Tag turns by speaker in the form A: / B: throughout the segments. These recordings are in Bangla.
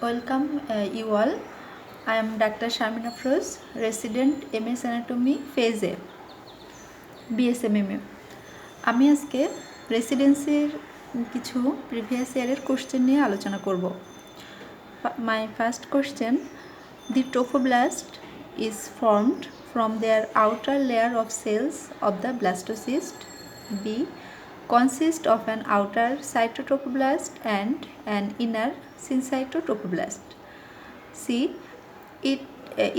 A: Welcome you all. I am Dr. Sharmin Afroz, resident MS Anatomy Phase A, BSMMA. আমি আজকে রেসিডেন্সির কিছু প্রিভিয়াস ইয়ারের কোশ্চেন নিয়ে আলোচনা করব। My first question: the trophoblast is formed from their outer layer of cells of the blastocyst. B. Consists of an outer cytotrophoblast and an inner syncytotrophoblast. C. It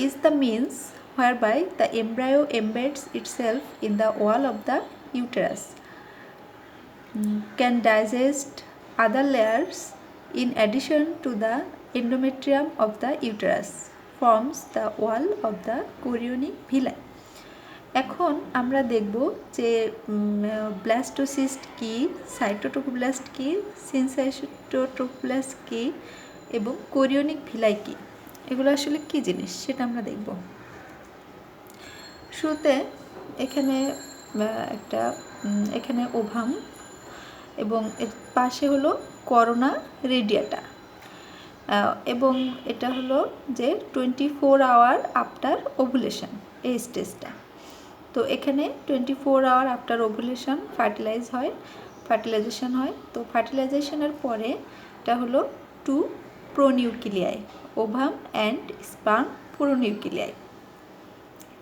A: is the means whereby the embryo embeds itself in the wall of the uterus, can digest other layers in addition to the endometrium of the uterus, forms the wall of the chorionic villi. এখন আমরা দেখব যে ব্লাস্টোসিস্ট কি, সাইটোট্রোফোব্লাস্ট কি, সিনসাইটোট্রোফোব্লাস্ট কি এবং কোরিওনিক ভিলাই কি, এগুলো আসলে কি জিনিস সেটা আমরা দেখব। শুরুতে এখানে ওভাম এবং এর পাশে হলো করোনা রেডিয়াটা, এবং এটা হলো যে 24 আওয়ার আফটার ওভুলেশন এই স্টেজটা। তো এখানে 24 আওয়ার আফটার ওভুলেশন ফার্টিলাইজেশন হয়। তো ফার্টিলাইজেশনের পরে এটা হলো 2 প্রোনিউক্লিয়াই, ওভাম অ্যান্ড স্পার্ম প্রোনিউক্লিয়াই।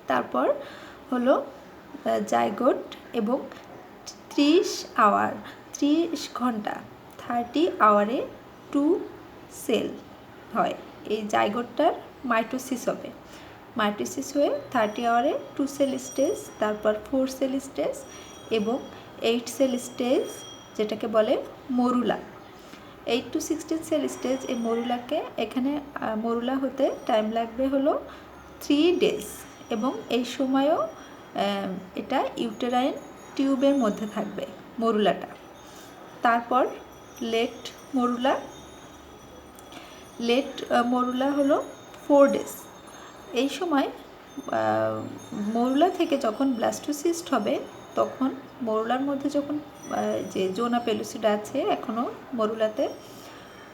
A: তারপর হলো জাইগোট এবং 30 ঘন্টা 30 আওয়ারে 2 সেল হয়। এই জাইগোটটার মাইটোসিস হবে, মাইটোসিস হয়ে 30 আওয়ারে 2 সেল স্টেজ, তারপর 4 সেল স্টেজ এবং 8 সেল স্টেজ, যেটাকে বলে মরুলা। 8 to 16 সেল স্টেজ এই মরুলাকে, এখানে মরুলা হতে টাইম লাগবে হলো 3 ডেজ, এবং এই সময়ও এটা ইউটেরাইন টিউবের মধ্যে থাকবে মরুলাটা। তারপর লেট মরুলা হলো 4 ডেজ। এই সময় মরুলা থেকে যখন ব্লাস্টোসিস্ট হবে, তখন মরুলার মধ্যে যখন যে জোনা পেলুসিডা আছে এখনও মরুলাতে,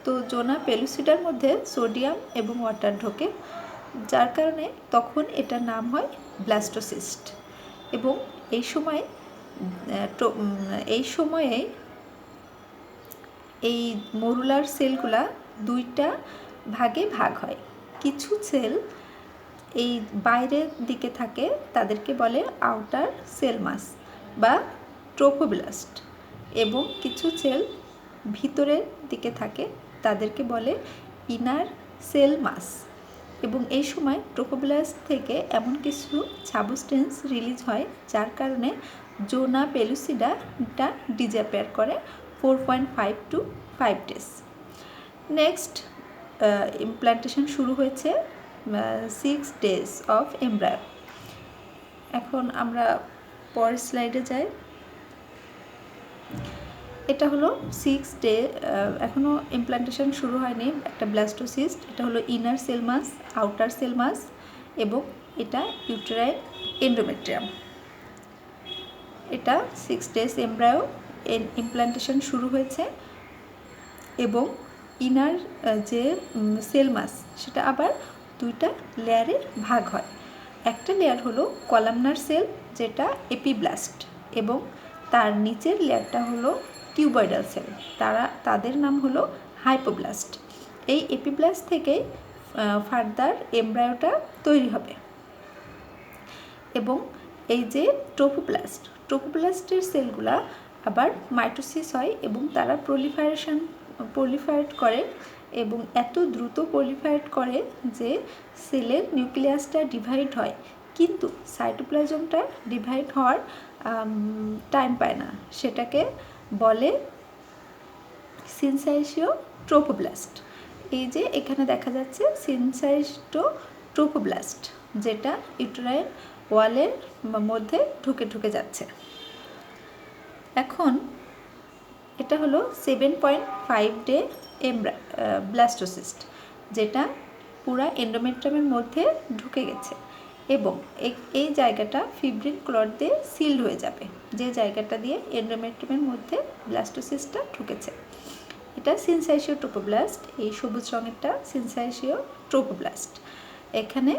A: তো জোনা পেলুসিডার মধ্যে সোডিয়াম এবং ওয়াটার ঢোকে, যার কারণে তখন এটার নাম হয় ব্লাস্টোসিস্ট। এবং এই সময়ে এই মরুলার সেলগুলা 2টা ভাগে ভাগ হয়। কিছু সেল এই বাইরের দিকে থাকে, তাদেরকে বলে আউটার সেল মাস বা ট্রোফোব্লাস্ট, এবং কিছু সেল ভিতরের দিকে থাকে, তাদেরকে বলে ইনার সেল মাস। এবং এই সময় ট্রোফোব্লাস্ট থেকে এমন কিছু সাবস্টেন্স রিলিজ হয়, যার কারণে জোনা পেলুসিডাটা ডিসঅ্যাপিয়ার করে 4.5 to 5 ডেজ। নেক্সট ইমপ্ল্যান্টেশন শুরু হয়েছে 6 ডেজ অফ এমব্রায়ো। এখন আমরা পরের স্লাইডে যাই। এটা হলো 6 ডে, এখনও ইমপ্ল্যান্টেশন শুরু হয়নি একটা ব্লাস্টোসিস্ট। এটা হলো inner cell mass, outer cell mass, এবং এটা ইউটেরাইন এন্ডোমেট্রিয়াম। এটা 6 ডেজ এমব্রায়ো ইমপ্ল্যান্টেশন শুরু হয়েছে, এবং ইনার যে সেল মাস সেটা আবার 2টা লেয়ারে ভাগ হয়। একটা লেয়ার হলো কলামনার সেল, যেটা এপিব্লাস্ট, এবং তার নিচের লেয়ারটা হলো কিউবয়েডাল সেল, তাদের নাম হলো হাইপোব্লাস্ট। এই এপিব্লাস্ট থেকেই ফার্দার এমব্রায়োটা তৈরি হবে। এবং এই যে ট্রোফোব্লাস্টের সেলগুলা আবার মাইটোসিস হয়, এবং তারা প্রলিফারেট করে, এবং এত দ্রুত প্রলিফারেট করে যে সেলের নিউক্লিয়াসটা ডিভাইড হয়, কিন্তু সাইটোপ্লাজমটা ডিভাইড হওয়ার টাইম পায় না। সেটাকে বলে সিনসাইটোট্রোফোব্লাস্ট। এই যে এখানে দেখা যাচ্ছে সিনসাইটোট্রোফোব্লাস্ট, যেটা ইউটেরাইন ওয়ালের মধ্যে ঢুকে যাচ্ছে। এখন এটা হলো 7.5 ডে ব্লাস্টোসিস্ট, যেটা পুরা এন্ডোমেট্রিয়ামের মধ্যে ঢুকে গেছে, এবং এই জায়গাটা ফিব্রিন ক্লট দিয়ে সিল্ড হয়ে যাবে, যে জায়গাটা দিয়ে এন্ডোমেট্রিয়ামের মধ্যে ব্লাস্টোসিস্টটা ঢুকেছে। এটা সিনসাইশিও ট্রোপোব্লাস্ট, এই সবুজ রঙেরটা সিনসাইশিও ট্রোপোব্লাস্ট। এখানে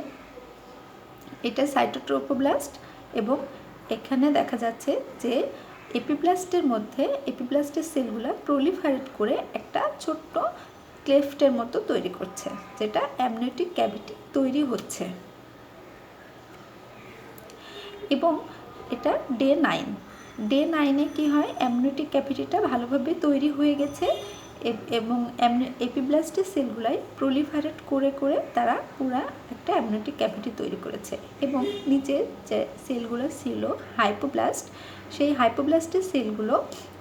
A: এটা সাইটোট্রোপোব্লাস্ট এবং এখানে দেখা যাচ্ছে যে এপিপ্লাস্টের মধ্যে এপিপ্লাস্টের সেলগুলো প্রলিফারেট করে একটা ছোট্ট ক্লেফটের মতো তৈরি করছে, যেটা অ্যামনিওটিক ক্যাভিটি তৈরি হচ্ছে। এবং এটা ডে 9, ডে 9-এ কী হয়, অ্যামনিওটিক ক্যাভিটিটা ভালোভাবে তৈরি হয়ে গেছে এবং এপিব্লাস্টের সেলগুলাই প্রলিফারেট করে করে তারা পুরা একটা অ্যামনিওটিক ক্যাভিটি তৈরি করেছে। এবং নিচে যে সেলগুলো ছিল হাইপোব্লাস্ট, সেই হাইপোব্লাস্টের সেলগুলো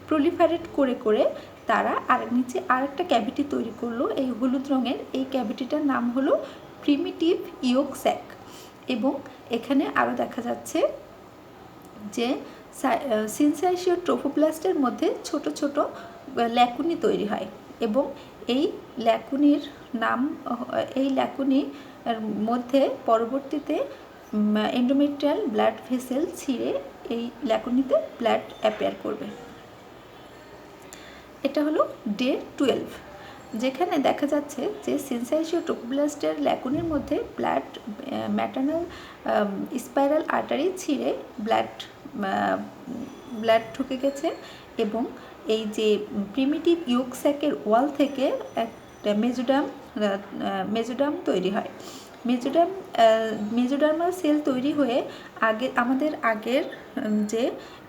A: প্রলিফারেট করে করে তারা নিচে আরেকটা ক্যাভিটি তৈরি করলো এই হলুদ রঙের। এই ক্যাভিটিটার নাম হলো প্রিমিটিভ ইয়োক স্যাক। এবং এখানে আরও দেখা যাচ্ছে যে সিনসাইশিও ট্রোপোপ্লাস্টের মধ্যে ছোট ছোট ল্যাকুনি তৈরি হয় এবং এই ল্যাকুনির নাম, এই ল্যাকুনির মধ্যে পরবর্তীতে এন্ডোমেট্রিয়াল ব্লাড ভেসেল ছিঁড়ে এই ল্যাকুনিতে ব্লাড অ্যাপিয়ার করবে। এটা হলো ডে 12, যেখানে দেখা যাচ্ছে যে সিনসাইশিও ট্রোপোপ্লাস্টের ল্যাকুনির মধ্যে ব্লাড ম্যাটার্নাল স্পাইরাল আর্টারি ছিঁড়ে ব্লাড ঢুকে গেছে এবং এই যে প্রিমিটিভ ইয়োক স্যাকের ওয়াল থেকে একটা মেজোডার্ম তৈরি হয়। মেজোডার্মাল সেল তৈরি হয়ে আমাদের আগের যে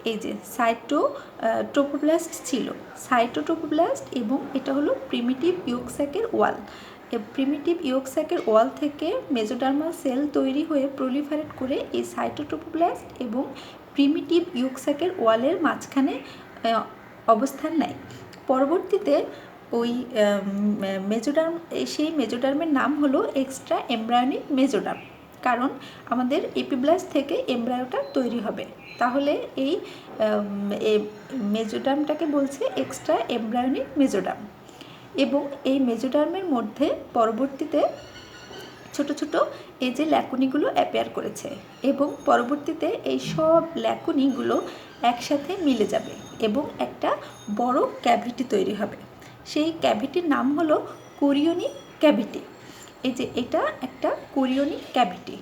A: এই যে সাইটোট্রোপোপ্লাস্ট ছিল, সাইটোট্রোপোপ্লাস্ট, এবং এটা হলো প্রিমিটিভ ইয়োক স্যাকের ওয়াল। প্রিমিটিভ ইয়োক স্যাকের ওয়াল থেকে মেজোডার্মাল সেল তৈরি হয়ে প্রলিফারেট করে এই সাইটোট্রোপোপ্লাস্ট এবং প্রিমিটিভ ইয়োক স্যাকের ওয়ালের মাঝখানে অবস্থান নেয়। পরবর্তীতে ওই সেই মেজোডার্মের নাম হলো এক্সট্রা এমব্রায়োনিক মেজোডার্ম, কারণ আমাদের এপিব্লাস্ট থেকে এমব্রায়োটা তৈরি হবে। তাহলে এই মেজোডার্মটাকে বলছে এক্সট্রা এমব্রায়োনিক মেজোডার্ম। এবং এই মেজোডার্মের মধ্যে পরবর্তীতে ছোট ছোট এই যে ল্যাকুনিগুলো অ্যাপিয়ার করেছে এবং পরবর্তীতে এই সব ল্যাকুনিগুলো একসাথে মিলে যাবে এবং একটা বড় ক্যাভিটি তৈরি হবে। সেই ক্যাভিটির নাম হলো কোরিওনিক ক্যাভিটি। এই যে এটা একটা কোরিওনিক ক্যাভিটি।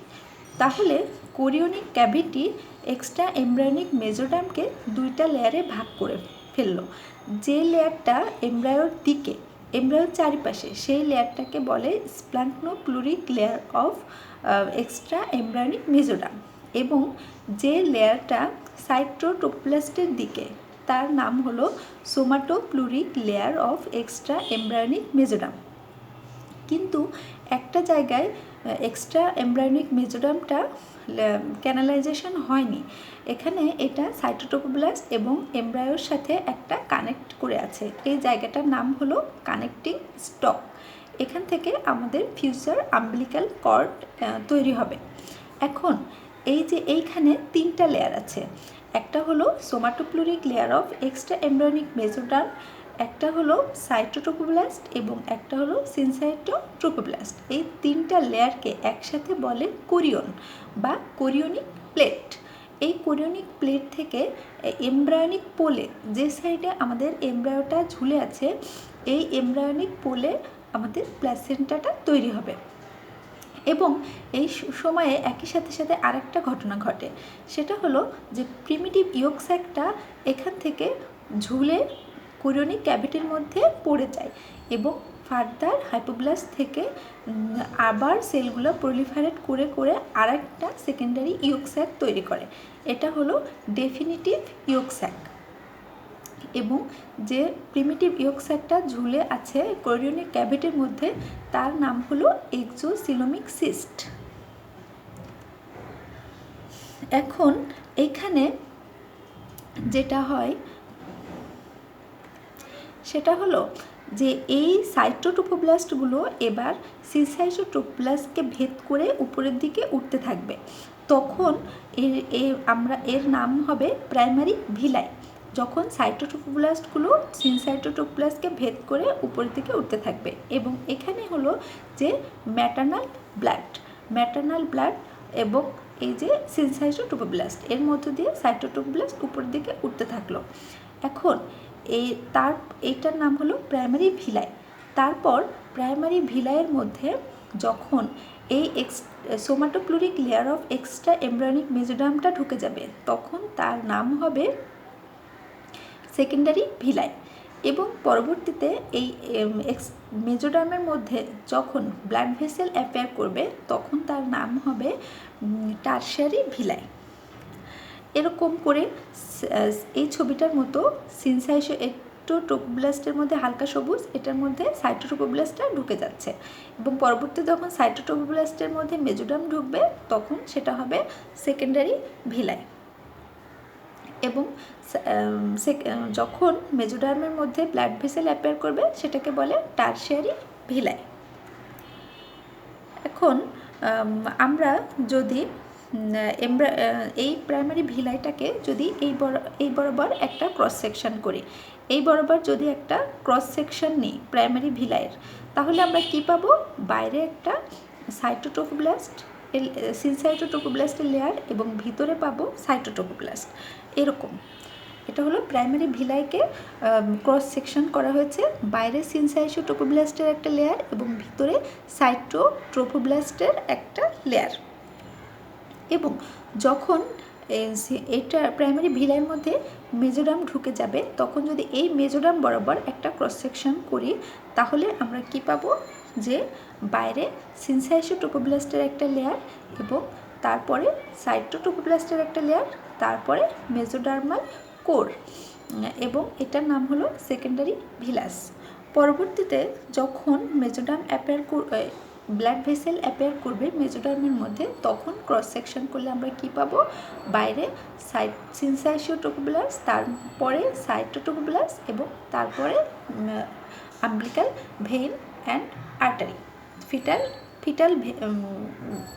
A: তাহলে কোরিওনিক ক্যাভিটি এক্সট্রা এমব্রায়োনিক মেজোডার্মকে দুইটা লেয়ারে ভাগ করে ফেললো। যে লেয়ারটা এমব্রায়োর দিকে, এমব্রায়োর চারিপাশে, সেই লেয়ারটাকে বলে স্প্ল্যাঙ্কনোপ্লুরিক লেয়ার অফ এক্সট্রা এমব্রায়োনিক মেজোডার্ম। এবং যে লেয়ারটা সাইটোট্রোপোপ্লাস্টের দিকে, তার নাম হলো সোমাটোপ্লুরিক লেয়ার অফ এক্সট্রা এমব্রায়োনিক মেজোডার্ম। কিন্তু একটা জায়গায় এক্সট্রা এমব্রায়োনিক মেজোডার্মটা ক্যানালাইজেশন হয়নি, এখানে এটা সাইটোট্রোপোপ্লাস্ট এবং এমব্রায়োর সাথে একটা কানেক্ট করে আছে। এই জায়গাটার নাম হলো কানেক্টিং স্টক। এখান থেকে আমাদের ফিউচার আম্বিলিক্যাল কর্ড তৈরি হবে। এখন এই যে এইখানে তিনটা লেয়ার আছে, একটা হলো সোমাটোপ্লুরিক লেয়ার অফ এক্সট্রা এমব্রায়োনিক মেজোডার্ম, একটা হলো সাইটোট্রোপোপ্লাস্ট এবং একটা হলো সিনসাইটোট্রোপোপ্লাস্ট। এই তিনটা লেয়ারকে একসাথে বলে কোরিয়ন বা কোরিওনিক প্লেট। এই কোরিওনিক প্লেট থেকে এমব্রায়োনিক পোলে, যে সাইডে আমাদের এমব্রায়োটা ঝুলে আছে, এই এমব্রায়োনিক পোলে আমাদের প্ল্যাসেন্টাটা তৈরি হবে। এবং এই সময়ে একই সাথে সাথে আরেকটা ঘটনা ঘটে, সেটা হলো যে প্রিমিটিভ ইয়োক স্যাকটা এখান থেকে ঝুলে কোরিওনিক ক্যাভিটির মধ্যে পড়ে যায় এবং ফার্দার হাইপোব্লাস্ট থেকে আবার সেলগুলো প্রলিফারেট করে করে আরেকটা সেকেন্ডারি ইয়োক স্যাক তৈরি করে। এটা হলো ডেফিনিটিভ ইয়োক স্যাক। এবং যে প্রিমিটিভ ইয়োক স্যাকটা ঝুলে আছে কোরিওনিক ক্যাভিটির মধ্যে, তার নাম হলো এক্সোসিলোমিক সিস্ট। এখন এইখানে যেটা হয় সেটা হলো যে এই সাইটোট্রোপোপ্লাস্টগুলো এবার সিনসাইটোট্রোপ্লাস্টকে ভেদ করে উপরের দিকে উঠতে থাকবে। তখন এর নাম হবে প্রাইমারি ভিলাই, যখন সাইটোট্রোপোপ্লাস্টগুলো সিনসাইটোট্রোপ্লাস্টকে ভেদ করে উপরের দিকে উঠতে থাকবে। এবং এখানে হলো যে ম্যাটার্নাল ব্লাড এবং এই যে সিনসাইটোট্রোপোপ্লাস্ট, এর মধ্য দিয়ে সাইটোট্রোপোপ্লাস্ট উপরের দিকে উঠতে থাকলো। এখন এইটার নাম হলো প্রাইমারি ভিলাই। তারপর প্রাইমারি ভিলাইয়ের মধ্যে যখন এই সোমাটোপ্লুরিক লেয়ার অফ এক্সট্রা এমব্রায়োনিক মেজোডার্মটা ঢুকে যাবে তখন তার নাম হবে সেকেন্ডারি ভিলাই। এবং পরবর্তীতে এই মেজোডার্মের মধ্যে যখন ব্লাড ভেসেল অ্যাপিয়ার করবে তখন তার নাম হবে টারশিয়ারি ভিলাই। এরকম করে এই ছবিটার মতো সিনসাইটোট্রোফোব্লাস্টের মধ্যে হালকা সবুজ, এটার মধ্যে সাইটোট্রোফোব্লাস্টটা ঢুকে যাচ্ছে এবং পরবর্তী যখন সাইটোট্রোফোব্লাস্টের মধ্যে মেজোডার্ম ঢুকবে তখন সেটা হবে সেকেন্ডারি ভিলাই। এবং যখন মেজোডার্মের মধ্যে ব্লাড ভেসেল অ্যাপিয়ার করবে সেটাকে বলে টারশিয়ারি ভিলাই। এখন আমরা যদি এই প্রাইমারি ভিলাইটাকে যদি এই বরাবর একটা ক্রস সেকশন করি, এই বরাবর যদি একটা ক্রস সেকশন নিই প্রাইমারি ভিলাইয়ের, তাহলে আমরা কি পাবো? বাইরে একটা সাইটোট্রোফোব্লাস্ট, সিনসাইটোট্রোফোব্লাস্টের লেয়ার এবং ভিতরে পাবো সাইটোট্রোফোব্লাস্ট। এরকম এটা হলো প্রাইমারি ভিলাইকে ক্রস সেকশন করা হয়েছে, বাইরে সিনসাইটোট্রোফোব্লাস্টের একটা লেয়ার এবং ভিতরে সাইটোট্রোফোব্লাস্টের একটা লেয়ার। এবং যখন এটা প্রাইমারি ভিলাইয়ের মধ্যে মেজোডার্ম ঢুকে যাবে তখন যদি এই মেজোডার্ম বরাবর একটা ক্রস সেকশন করি তাহলে আমরা কি পাবো? যে বাইরে সিনসাইটোট্রোফোব্লাস্টের একটা লেয়ার এবং তারপরে সাইটোট্রোফোব্লাস্টের একটা লেয়ার, তারপরে মেজোডার্মাল কোর, এবং এটার নাম হলো সেকেন্ডারি ভিলাস। পরবর্তীতে যখন মেজোডার্ম ব্লাড ভেসেল অ্যাপিয়ার করবে মেজোডার্মের মধ্যে তখন ক্রস সেকশন করলে আমরা কি পাবো? বাইরে সিনসাইটোট্রোফোব্লাস্ট, তারপরে সাইটোট্রোফোব্লাস্ট এবং তারপরে umbilical vein and artery, fetal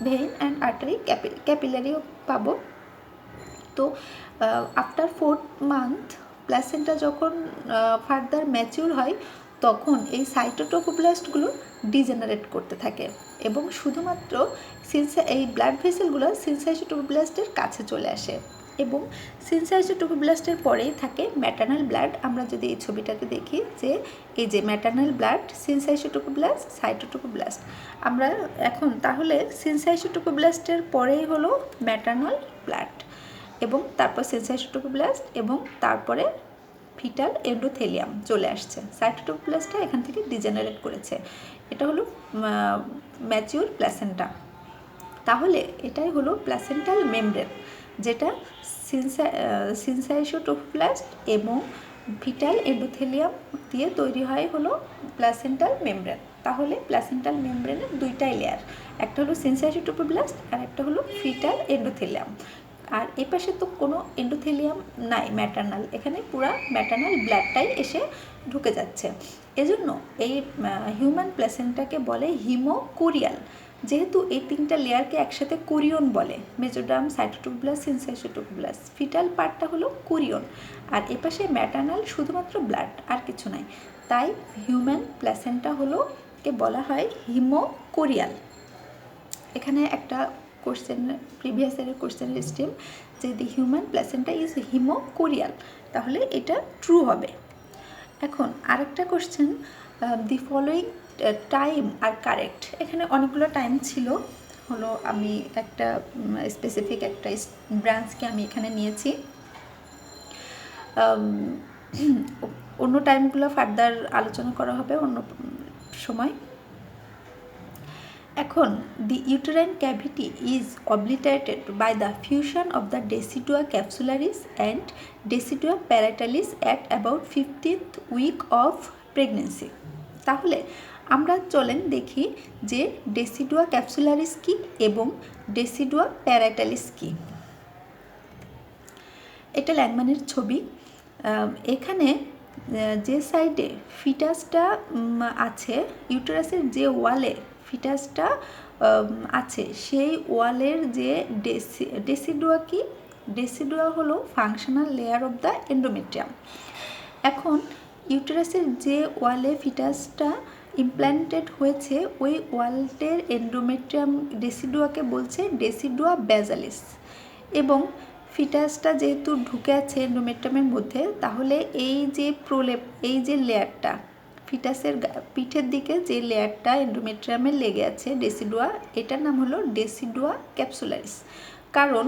A: vein and artery ক্যাপিলারিও পাবো। তো আফটার 4 মান্থ প্লাসেন্টা যখন ফার্দার ম্যাচিউর হয় তখন এই সাইটোট্রোফোব্লাস্টগুলো ডিজেনারেট করতে থাকে এবং শুধুমাত্র এই ব্লাড ভেসেলগুলো সিনসাইটোট্রোফোব্লাস্টের কাছে চলে আসে এবং সিনসাইটোট্রোফোব্লাস্টের পরেই থাকে ম্যাটার্নাল ব্লাড। আমরা যদি এই ছবিটাকে দেখি যে এই যে ম্যাটার্নাল ব্লাড, সিনসাইটোট্রোফোব্লাস্ট, সাইটোট্রোফোব্লাস্ট, আমরা এখন তাহলে সিনসাইটোট্রোফোব্লাস্টের পরেই হলো ম্যাটার্নাল ব্লাড এবং তারপর সিনসাইটোট্রোফোব্লাস্ট এবং তারপরে ফিটাল এন্ডোথেলিয়াম চলে আসছে। সাইটোট্রোফোব্লাস্টটা এখান থেকে ডিজেনারেট করেছে। এটা হলো ম্যাচিউর প্ল্যাসেন্টা। তাহলে এটাই হলো প্ল্যাসেন্টাল মেমব্রেন, যেটা সিনসাইটোট্রোফোব্লাস্ট এবং ফিটাল এন্ডোথেলিয়াম দিয়ে তৈরি হয় হলো প্ল্যাসেন্টাল মেমব্রেন। তাহলে প্ল্যাসেন্টাল মেমব্রেনের দুইটাই লেয়ার, একটা হলো সিনসাইটোট্রোফোব্লাস্ট আর একটা হলো ফিটাল এন্ডোথেলিয়াম। আর এই পাশে তো কোনো এন্ডোথেলিয়াম নাই ম্যাটার্নাল, এখানে পুরো ম্যাটার্নাল ব্লাডটাই এসে ঢুকে যাচ্ছে। এজন্য এই হিউম্যান প্ল্যাসেন্টাকে বলে হিমোকোরিয়াল, যেহেতু এই তিনটা লেয়ারকে একসাথে কোরিয়ন বলে। মেজোডার্ম, সাইটোট্রোফোব্লাস্ট, সিনসাইটোট্রোফোব্লাস্ট, ফিটাল পার্টটা হলো কোরিয়ন আর এপাশে ম্যাটার্নাল শুধুমাত্র ব্লাড আর কিছু নাই। তাই হিউম্যান প্ল্যাসেন্টা হলো কে বলা হয় হিমোকোরিয়াল। এখানে একটা কোশ্চেন, প্রিভিয়াস ইয়ারের কোশ্চেনের স্টেম যে the human placenta is haemochorial, তাহলে এটা ট্রু হবে। এখন আরেকটা question, the following time are correct. এখানে অনেকগুলো টাইম ছিল, হলো আমি একটা স্পেসিফিক একটা ব্রাঞ্চকে আমি এখানে নিয়েছি, অন্য টাইমগুলো ফার্দার আলোচনা করা হবে অন্য সময়। এখন the uterine cavity is obliterated by the fusion of the decidua capsularis and decidua paritalis at about 15th week of pregnancy। তাহলে আমরা চলেন দেখি যে ডেসিডুয়া ক্যাপসুলারিস কি এবং ডেসিডুয়া প্যারাইটালিস কি। এটা ল্যাংম্যানের ছবি। এখানে যে সাইডে ফিটাসটা আছে, ইউটেরাসের যে ওয়ালে ফিটাসটা আছে সেই ওয়ালের যে ডেসিডুয়া কি, ডেসিডুয়া হলো functional layer of the endometrium. এখন ইউটেরাসের যে ওয়ালে ফিটাসটা ইমপ্ল্যান্টেড হয়েছে ওই ওয়ালটের এন্ডোমেট্রিয়াম ডেসিডুয়াকে বলছে ডেসিডুয়া বেজালিস এবং ফিটাসটা যেহেতু ঢুকে আছে এন্ডোমেট্রিয়ামের মধ্যে, তাহলে এই যে প্রলেপ, এই যে লেয়ারটা ফিটাসের পিঠের দিকে যে লেয়ারটা এন্ডোমেট্রিয়ামে লেগে আছে ডেসিডুয়া, এটার নাম হলো ডেসিডুয়া ক্যাপসুলারিস। কারণ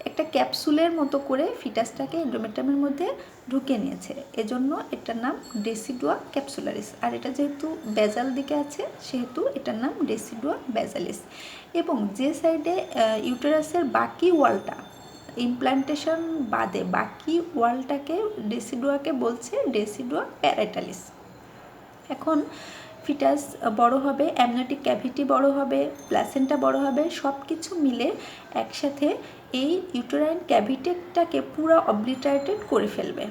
A: একটা ক্যাপসুলের মতো করে ফিটাসটাকে এন্ডোমেট্রিয়ামের মধ্যে ঢুকে নিয়েছে, এজন্য এটার নাম ডেসিডুয়া ক্যাপসুলারিস। আর এটা যেহেতু বেজাল দিকে আছে সেহেতু এটার নাম ডেসিডুয়া বেজালিস। এবং যে সাইডে ইউটেরাসের বাকি ওয়ালটা, ইমপ্লান্টেশন বাদে বাকি ওয়ালটাকে ডেসিডুয়াকে বলছে ডেসিডুয়া প্যারাইটালিস। এখন ফিটাস বড় হবে, অ্যামনিওটিক ক্যাভিটি বড় হবে, প্লাসেন্টা বড় হবে, সব কিছু মিলে একসাথে এই ইউটেরাইন ক্যাভিটিটাকে পুরো অবলিটারেটেড করে ফেলবে।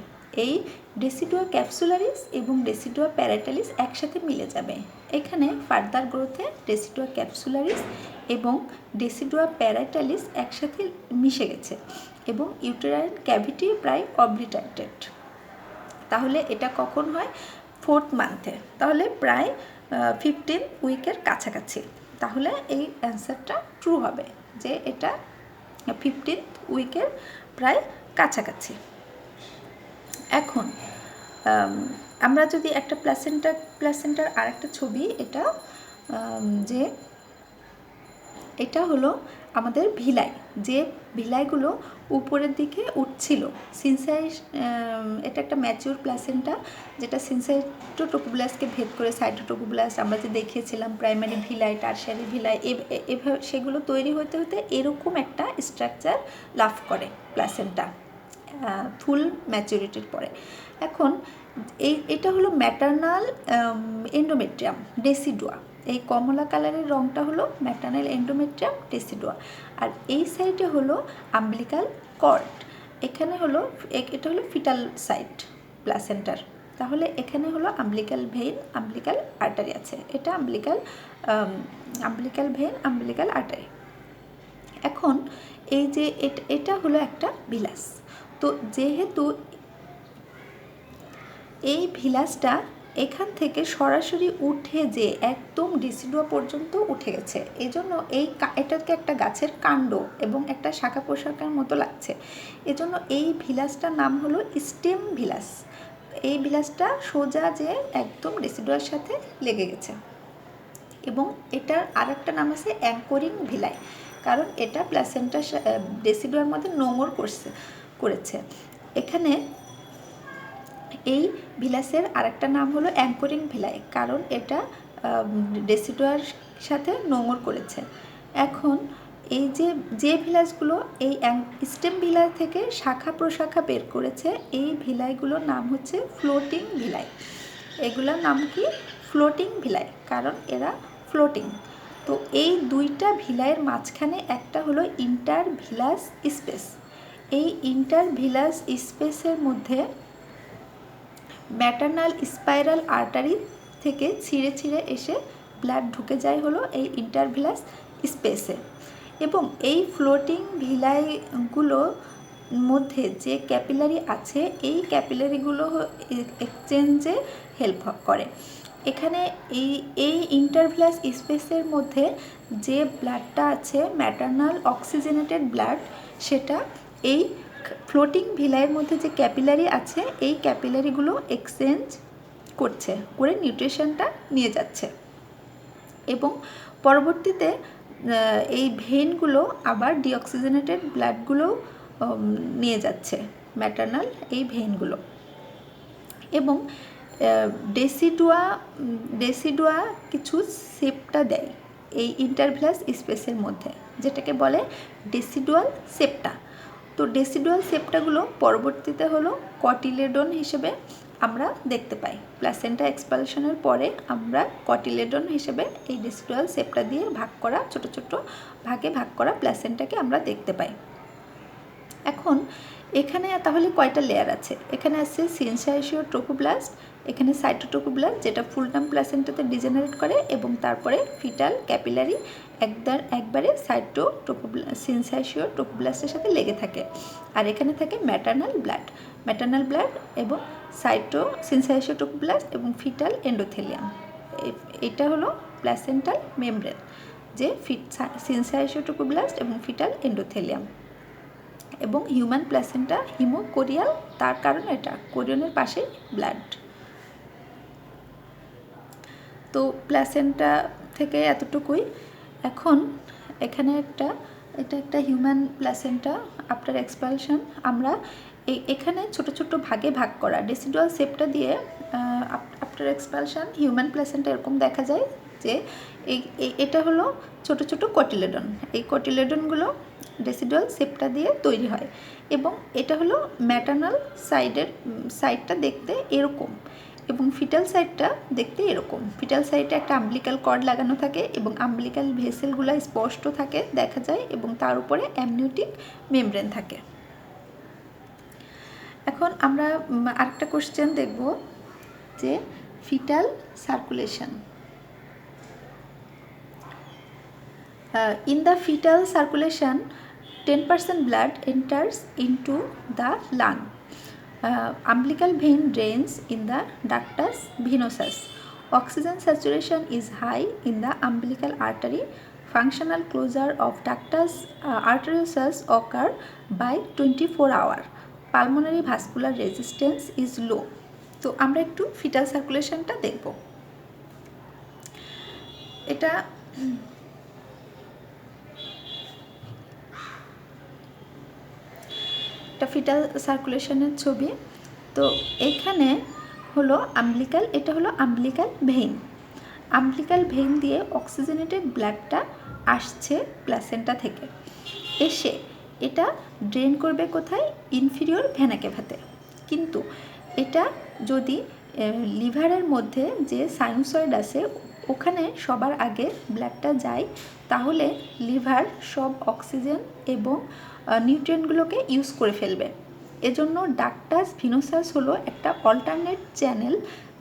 A: এই ডেসিডুয়া ক্যাপসুলারিস এবং ডেসিডুয়া প্যারাইটালিস একসাথে মিলে যাবে। এখানে ফার্দার গ্রোথে ডেসিডুয়া ক্যাপসুলারিস এবং ডেসিডুয়া প্যারাইটালিস একসাথে মিশে গেছে এবং ইউটেরাইন ক্যাভিটি প্রায় অবলিটারেটেড। তাহলে এটা কখন হয়? 4th মান্থে, তাহলে প্রায় 15th উইকের কাছাকাছি। তাহলে এই অ্যান্সারটা ট্রু হবে যে এটা 15th উইকের প্রায় কাছাকাছি। এখন আমরা যদি একটা প্লাসেন্টার আরেকটা ছবি, এটা যে এটা হলো আমাদের ভিলাই, যে ভিলাইগুলো উপরের দিকে উঠছিল। এটা একটা ম্যাচিউর প্লাসেন্টা, যেটা সিনসাইটোটোকোব্লাস্টকে ভেদ করে সাইটোটোকোব্লাস্ট আমরা যে দেখিয়েছিলাম, প্রাইমারি ভিলাই, টারশিয়ারি ভিলাই, এভাবে সেগুলো তৈরি হতে হতে এরকম একটা স্ট্রাকচার লাভ করে প্লাসেন্টা ফুল ম্যাচুরিটির পরে। এখন এটা হলো ম্যাটার্নাল এন্ডোমেট্রিয়াম ডেসিডুয়া। এই কমলা কালারের রঙটা হলো ম্যাটার্নাল এন্ডোমেট্রিয়াম ডেসিডুয়া। আর এই সাইডে হলো আম্বিলিকাল কর্ড। এখানে হলো এটা হলো ফিটাল সাইড প্লাসেন্টার। তাহলে এখানে হলো আম্বিলিকাল ভেইন, আম্বিলিকাল আর্টারি আছে। এটা আম্বিলিকাল ভেইন, আম্বিলিকাল আর্টারি। এখন এই যে এটা হলো একটা ভিলাস। তো যেহেতু এই ভিলাসটা এখান থেকে সরাসরি উঠে যে একদম ডেসিডুয়া পর্যন্ত উঠে গেছে, এই জন্য এটাকে একটা গাছের কাণ্ড এবং একটা শাখা প্রশাখার মতো লাগছে। এজন্য এই ভিলাসটার নাম হলো স্টেম ভিলাস। এই ভিলাসটা সোজা যে একদম ডেসিডুয়ার সাথে লেগে গেছে। এবং এটার আরেকটা নাম আছে অ্যাঙ্করিং ভিলাই, কারণ এটা প্লাসেন্টা ডেসিডুয়ার মধ্যে নোঙর করেছে। এখানে এই ভিলাসের আরেকটা নাম হলো অ্যাঙ্করিং ভিলাই, কারণ এটা ডেসিডুয়ার সাথে নোঙর করেছে। এখন এই যে ভিলাসগুলো এই স্টেম ভিলাই থেকে শাখা প্রশাখা বের করেছে, এই ভিলাইগুলোর নাম হচ্ছে ফ্লোটিং ভিলাই। এগুলোর নাম কি? ফ্লোটিং ভিলাই, কারণ এরা ফ্লোটিং। তো এই দুইটা ভিলাইয়ের মাঝখানে একটা হলো ইন্টারভিলাস স্পেস। এই ইন্টারভিলাস স্পেসের মধ্যে ম্যাটার্নাল স্পাইরাল আর্টারি থেকে ছিঁড়ে ছিঁড়ে এসে ব্লাড ঢুকে যায় হলো এই ইন্টারভিলাস স্পেসে। এবং এই ফ্লোটিং ভিলাইগুলোর মধ্যে যে ক্যাপিলারি আছে, এই ক্যাপিলারিগুলো এক্সচেঞ্জে হেল্প করে। এখানে এই ইন্টারভিলাস স্পেসের মধ্যে যে ব্লাডটা আছে ম্যাটার্নাল অক্সিজেনেটেড ব্লাড, সেটা এই ফ্লোটিং ভিলাইয়ের মধ্যে যে ক্যাপিলারি আছে এই ক্যাপিলারিগুলো এক্সচেঞ্জ করে নিউট্রিশনটা নিয়ে যাচ্ছে। এবং পরবর্তীতে এই ভেইনগুলো আবার ডিঅক্সিজেনেটেড ব্লাডগুলো নিয়ে যাচ্ছে, ম্যাটার্নাল এই ভেইনগুলো। এবং ডেসিডুয়া কিছু সেপ্টা দেয় এই ইন্টারভিলাস স্পেসের মধ্যে, যেটাকে বলে ডেসিডুয়াল সেপ্টা। তো ডেসিডুয়াল সেপ্টাগুলো পরবর্তীতে হলো কটিলেডন হিসেবে আমরা দেখতে পাই। প্লাসেন্টা এক্সপালশনের পরে আমরা কটিলেডন হিসেবে এই ডেসিডুয়াল সেপ্টা দিয়ে ভাগ করা, ছোট ছোট ভাগে ভাগ করা প্লাসেন্টাকে আমরা দেখতে পাই। এখন এখানে তাহলে কয়টা লেয়ার আছে? এখানে আছে সিনসাইশিওট্রোফোব্লাস্ট, এখানে সাইটোটোকোব্লাস্ট যেটা ফুল টার্ম প্লাসেন্টাতে ডিজেনারেট করে, এবং তারপরে ফিটাল ক্যাপিলারি একবারে সিনসাইশিওট্রোফোব্লাস্টের সাথে লেগে থাকে। আর এখানে থাকে ম্যাটার্নাল ব্লাড এবং সিনসাইশিওট্রোফোব্লাস্ট এবং ফিটাল এন্ডোথেলিয়াম। এটা হলো প্লাসেন্টাল মেমব্রেন, যে সিনসাইশিওট্রোফোব্লাস্ট এবং ফিটাল এন্ডোথেলিয়াম। এবং হিউম্যান প্ল্যাসেন্টা হিমোকোরিয়াল, তার কারণ এটা কোরিয়নের পাশে ব্লাড। তো প্ল্যাসেন্টা থেকে এতটুকুই। এখন এখানে এটা একটা হিউম্যান প্ল্যাসেন্টা আফটার এক্সপালশন। আমরা এখানে ছোট ছোট ভাগে ভাগ করা ডেসিডুয়াল শেপটা দিয়ে আফটার এক্সপালশন হিউম্যান প্ল্যাসেন্টা এরকম দেখা যায় যে এটা হলো ছোট ছোট কটিলেডন। এই কটিলেডনগুলো ডেসিডুয়াল শেপটা দিয়ে তৈরি হয় এবং এটা হলো ম্যাটার্নাল সাইডটা দেখতে এরকম এবং ফিটাল সাইডটা দেখতে এরকম। ফিটাল সাইডে একটা আম্বিলিকাল কর্ড লাগানো থাকে এবং আম্বিলিকাল ভেসেলগুলো স্পষ্ট থাকে, দেখা যায়, এবং তার উপরে অ্যামনিওটিক মেমব্রেন থাকে। এখন আমরা আরেকটা কোশ্চেন দেখব যে fetal circulation. In the fetal circulation, 10% blood enters into the lung. Umbilical vein drains in the ductus venosus. Oxygen saturation is high in the umbilical artery. Functional closure of ductus arteriosus occur by 24 hours. Pulmonary vascular resistance is low. তো আমরা একটু ফিটাল সার্কুলেশনটা দেখব। এটা একটা ফিটাল সার্কুলেশনের ছবি। তো এইখানে হলো আম্বিলিকাল, এটা হলো আম্বিলিকাল ভেইন। আম্বিলিকাল ভেইন দিয়ে অক্সিজেনেটেড ব্লাডটা আসছে প্ল্যাসেন্টা থেকে, এসে এটা ড্রেন করবে কোথায়? ইনফিরিয়র ভেনা ক্যাভাতে। কিন্তু এটা যদি লিভারের মধ্যে যে সাইনোসয়েড আছে ওখানে সবার আগে ব্লাডটা যায়, তাহলে লিভার সব অক্সিজেন এবং নিউট্রিয়েন্টগুলোকে ইউজ করে ফেলবে। এজন্য ডাক্টাস ভিনোসাস হলো একটা অল্টারনেট চ্যানেল,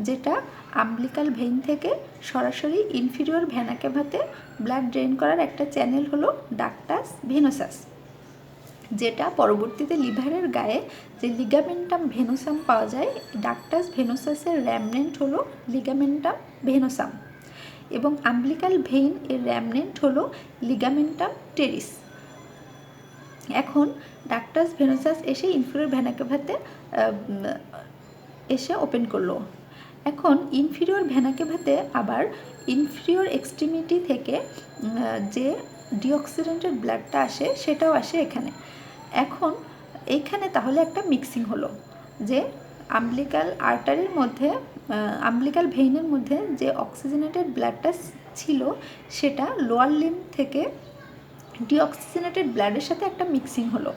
A: যেটা আম্বিলিকাল ভেইন থেকে সরাসরি ইনফিরিয়র ভেনা ক্যাভাতে ব্লাড ড্রেন করার একটা চ্যানেল হলো ডাক্টাস ভেনোসাস, যেটা পরবর্তীতে লিভারের গায়ে যে লিগামেন্টাম ভেনোসাম পাওয়া যায়, ডাক্টাস ভেনোসাসের র্যামনেন্ট হলো লিগামেন্টাম ভেনোসাম এবং আম্বিলিকাল ভেইন এর র্যামনেন্ট হলো লিগামেন্টাম টেরিস। এখন ডাক্টাস ভেনোসাস এসে ইনফিরিয়র ভেনা ক্যাভাতে এসে ওপেন করলো। এখন ইনফিরিয়র ভেনা ক্যাভাতে আবার ইনফিরিয়র এক্সট্রিমিটি থেকে যে ডিঅক্সিজেনেটেড ব্লাডটা আসে সেটাও আসে এখানে। এখন এইখানে তাহলে একটা মিক্সিং হলো যে আম্বিলিকাল আর্টারির মধ্যে আম্বিলিকাল ভেইনের মধ্যে যে অক্সিজেনেটেড ব্লাডটা ছিল সেটা লোয়ার লিম্ব থেকে ডিঅক্সিজেনেটেড ব্লাডের সাথে একটা মিক্সিং হলো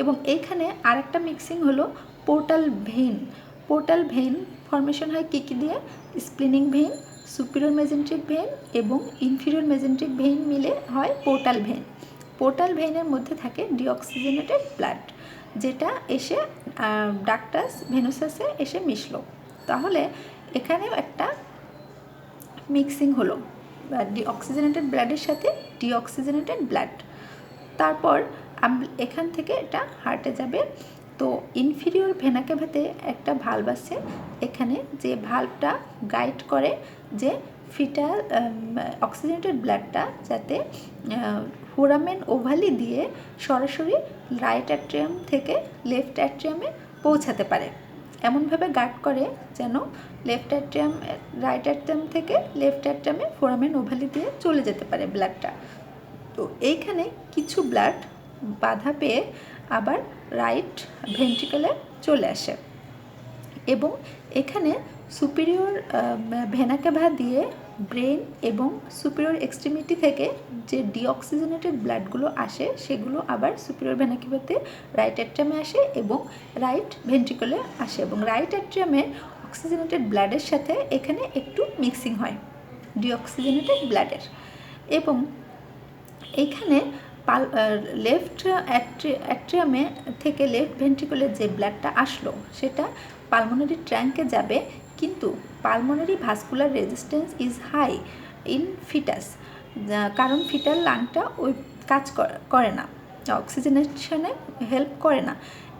A: এবং এইখানে আরেকটা মিক্সিং হলো portal vein. Portal vein formation হয় কী কী দিয়ে? স্প্লিনিং ভেইন, সুপিরিয়র মেজেন্ট্রিক ভেইন এবং ইনফিরিয়র মেজেন্ট্রিক ভেইন মিলে হয় পোর্টাল ভেইন। পোর্টাল ভেইনের মধ্যে থাকে ডিঅক্সিজেনেটেড ব্লাড, যেটা এসে ডাক্টাস ভেনোসাসে এসে মিশলো। তাহলে এখানেও একটা মিক্সিং হলো ডিঅক্সিজেনেটেড ব্লাডের সাথে ডিঅক্সিজেনেটেড ব্লাড। তারপর এখান থেকে এটা হার্টে যাবে। তো ইনফিরিয়র ভেনা ক্যাভাতে একটা ভালভ আছে এখানে, যে ভালভটা গাইড করে যে ফিটাল অক্সিজেনেটেড ব্লাডটা যাতে ফোরামেন ওভালি দিয়ে সরাসরি রাইট অ্যাট্রিয়াম থেকে লেফট অ্যাট্রিয়ামে পৌঁছাতে পারে। এমনভাবে গার্ড করে যেন রাইট অ্যাট্রিয়াম থেকে লেফট অ্যাট্রিয়ামে ফোরামেন ওভালি দিয়ে চলে যেতে পারে ব্লাডটা। তো এইখানে কিছু ব্লাড বাধা পেয়ে আবার রাইট ভেন্ট্রিকলে চলে আসে এবং এখানে সুপিরিয়র ভেনা ক্যাভা দিয়ে ব্রেন এবং সুপিরিয়র এক্সট্রিমিটি থেকে যে ডিঅক্সিজেনেটেড ব্লাডগুলো আসে সেগুলো আবার সুপিরিয়র ভেনা ক্যাভাতে রাইট অ্যাট্রিয়ামে আসে এবং রাইট ভেন্ট্রিকলে আসে এবং রাইট অ্যাট্রিয়ামের অক্সিজেনেটেড ব্লাডের সাথে এখানে একটু মিক্সিং হয় ডিঅক্সিজেনেটেড ব্লাডের। এবং এইখানে লেফট অ্যাট্রিয়ামে থেকে লেফট ভেন্ট্রিকলে যে ব্লাডটা আসলো সেটা পালমোনারি ট্র্যাঙ্কে যাবে, কিন্তু pulmonary vascular resistance is high in foetus, কারণ ফিটাল লাংটা ওই কাজ করে না, অক্সিজেনেশনে হেল্প করে না।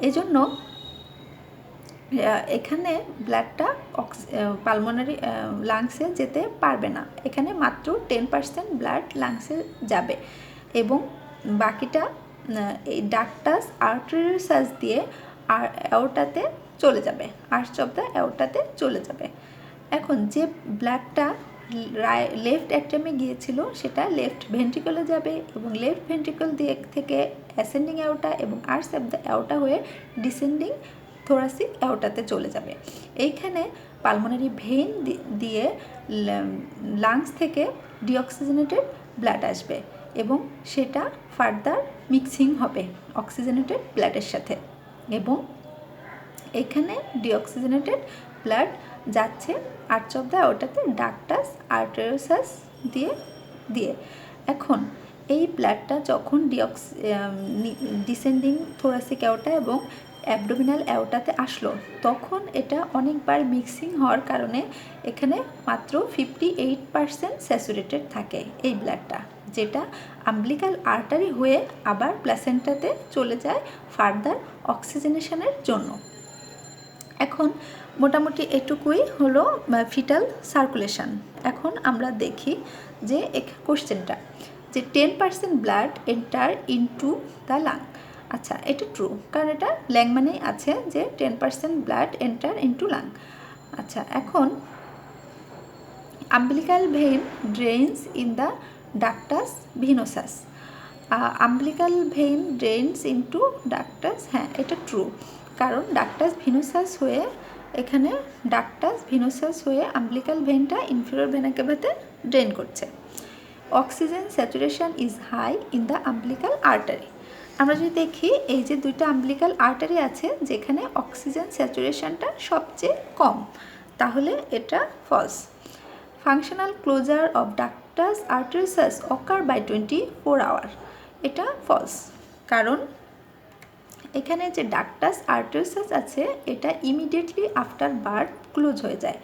A: এজন্য এখানে ব্লাডটা পালমোনারি লাংসে যেতে পারবে না, এখানে মাত্র 10% ব্লাড লাংসে যাবে এবং বাকিটা এই ডাক্টাস আর্টেরিয়াসাস দিয়ে আর অ্যাওর্টাতে চলে যাবে, আর্চ অফ দ্য অ্যাওর্টাতে চলে যাবে। এখন যে ব্লাডটা লেফট অ্যাট্রামে গিয়েছিল সেটা লেফট ভেন্ট্রিকলে যাবে এবং লেফট ভেন্ট্রিকল দিয়ে থেকে অ্যাসেন্ডিং অ্যাওর্টা এবং আর্চ অফ দ্য অ্যাওর্টা হয়ে ডিসেন্ডিং থোরাসিক অ্যাওর্টাতে চলে যাবে। এইখানে পালমোনারি ভেইন দিয়ে লাংস থেকে ডিঅক্সিজেনেটেড ব্লাড আসবে এবং সেটা ফার্দার মিক্সিং হবে অক্সিজেনেটেড ব্লাডের সাথে, এবং এখানে ডিঅক্সিজেনেটেড ব্লাড যাচ্ছে আর্চ অফ দ্য অ্যাওর্টাতে ডাক্টাস আর্টেরিয়াসাস দিয়ে। এখন এই ব্লাডটা যখন ডিসেন্ডিং থোরাসিক অ্যাওর্টা এবং অ্যাবডোমিনাল অ্যাওর্টাতে আসলো, তখন এটা অনেকবার মিক্সিং হওয়ার কারণে এখানে মাত্র 58% স্যাচুরেটেড থাকে এই ব্লাডটা, যেটা আম্বিলিকাল আর্টারি হয়ে আবার প্ল্যাসেন্টাতে চলে যায় ফার্দার অক্সিজেনেশনের জন্য। এখন মোটামুটি এটুকুই হলো ফিটাল সার্কুলেশন। এখন আমরা দেখি যে কোশ্চেনটা যে 10% blood enter into the lung. আচ্ছা, এটা ট্রু, কারণ এটা ল্যাং মানেই আছে যে 10% ব্লাড এন্টার ইনটু লাং। আচ্ছা, এখন umbilical vein drains in the ductus venosus. umbilical vein drains into ductus, হ্যাঁ এটা ট্রু, কারণ ডাক্টাস ভিনোসাস হয়ে এখানে ডাক্টাস ভিনোসাস হয়ে umbilical ভেনটা ইনফেরিয়র ভেনা ক্যাভাতে ড্রেন করছে। Oxygen saturation is high in the umbilical আর্টারি। আমরা যদি দেখি এই যে দুইটা umbilical আর্টারি আছে যেখানে অক্সিজেন স্যাচুরেশনটা সবচেয়ে কম, তাহলে এটা falls. Functional closure of ductus arteriosus occur by 24 hour, এটা ফলস, কারণ এখানে যে ডাক্টাস আর্টেরিয়াসাস আছে এটা ইমিডিয়েটলি আফটার বার্থ ক্লোজ হয়ে যায়।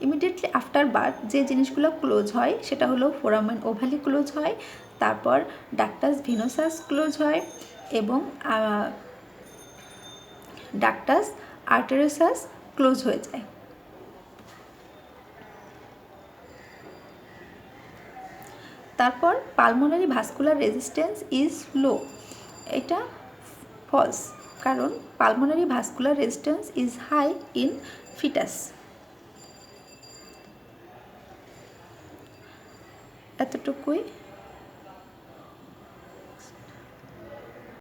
A: ইমিডিয়েটলি আফটার বার্থ যে জিনিসগুলো ক্লোজ হয় সেটা হলো ফোরামেন ওভালি ক্লোজ হয়, তারপর ডাক্টাস ভিনোসাস ক্লোজ হয় এবং ডাক্টাস আর্টেরিয়াসাস ক্লোজ হয়ে যায়। তারপর pulmonary vascular resistance is low, এটা ফলস, কারণ pulmonary vascular resistance is high in foetus. এতটুকুই।